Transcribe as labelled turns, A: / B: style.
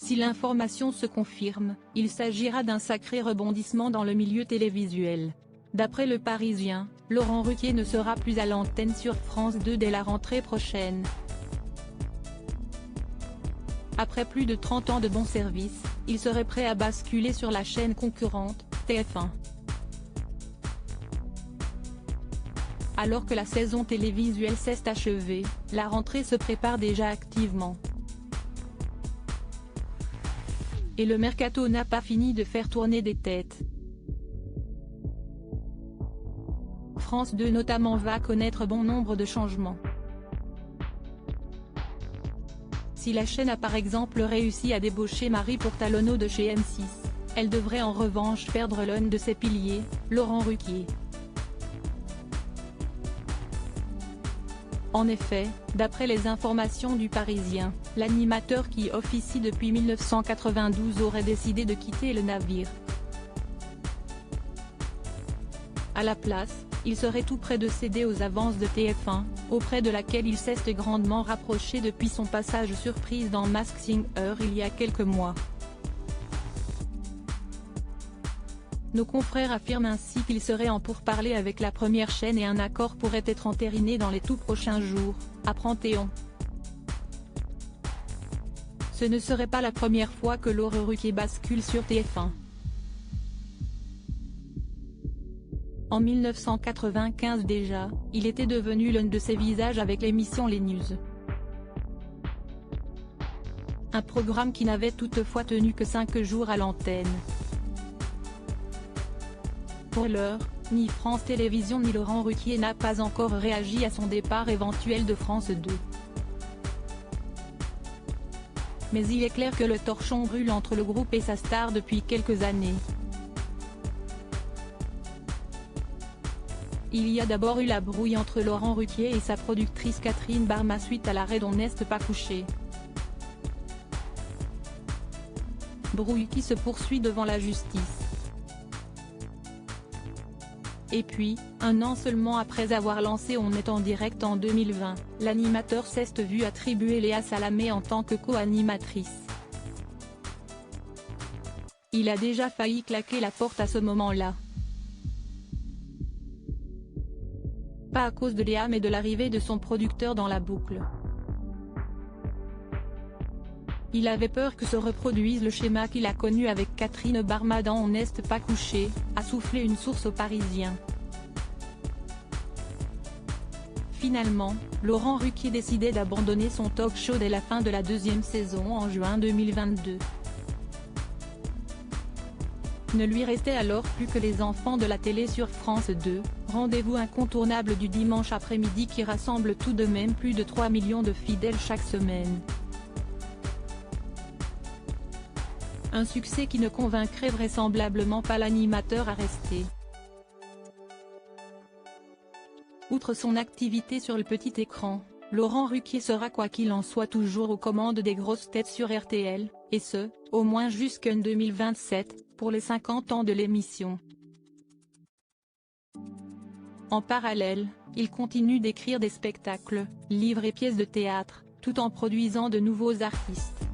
A: Si l'information se confirme, il s'agira d'un sacré rebondissement dans le milieu télévisuel. D'après Le Parisien, Laurent Ruquier ne sera plus à l'antenne sur France 2 dès la rentrée prochaine. Après plus de 30 ans de bon service, il serait prêt à basculer sur la chaîne concurrente, TF1. Alors que la saison télévisuelle s'est achevée, la rentrée se prépare déjà activement. Et le mercato n'a pas fini de faire tourner des têtes. France 2 notamment va connaître bon nombre de changements. Si la chaîne a par exemple réussi à débaucher Marie Portalonneau de chez M6, elle devrait en revanche perdre l'un de ses piliers, Laurent Ruquier. En effet, d'après les informations du Parisien, l'animateur qui officie depuis 1992 aurait décidé de quitter le navire. À la place, il serait tout près de céder aux avances de TF1, auprès de laquelle il s'est grandement rapproché depuis son passage surprise dans Masked Singer il y a quelques mois. Nos confrères affirment ainsi qu'il serait en pourparlers avec la première chaîne et un accord pourrait être entériné dans les tout prochains jours, apprend-on. Ce ne serait pas la première fois que Laurent Ruquier bascule sur TF1. En 1995 déjà, il était devenu l'un de ses visages avec l'émission Les News. Un programme qui n'avait toutefois tenu que 5 jours à l'antenne. Pour l'heure, ni France Télévisions ni Laurent Ruquier n'a pas encore réagi à son départ éventuel de France 2. Mais il est clair que le torchon brûle entre le groupe et sa star depuis quelques années. Il y a d'abord eu la brouille entre Laurent Ruquier et sa productrice Catherine Barma suite à l'arrêt d'On n'est pas couché. Brouille qui se poursuit devant la justice. Et puis, un an seulement après avoir lancé On est en direct en 2020, l'animateur s'est vu attribuer Léa Salamé en tant que co-animatrice. Il a déjà failli claquer la porte à ce moment-là. Pas à cause de Léa mais de l'arrivée de son producteur dans la boucle. Il avait peur que se reproduise le schéma qu'il a connu avec Catherine Barma dans On n'est pas couché, a soufflé une source au Parisien. Finalement, Laurent Ruquier décidait d'abandonner son talk-show dès la fin de la deuxième saison en juin 2022. Ne lui restait alors plus que Les Enfants de la télé sur France 2, rendez-vous incontournable du dimanche après-midi qui rassemble tout de même plus de 3 millions de fidèles chaque semaine. Un succès qui ne convaincrait vraisemblablement pas l'animateur à rester. Outre son activité sur le petit écran, Laurent Ruquier sera quoi qu'il en soit toujours aux commandes des grosses têtes sur RTL, et ce, au moins jusqu'en 2027, pour les 50 ans de l'émission. En parallèle, il continue d'écrire des spectacles, livres et pièces de théâtre, tout en produisant de nouveaux artistes.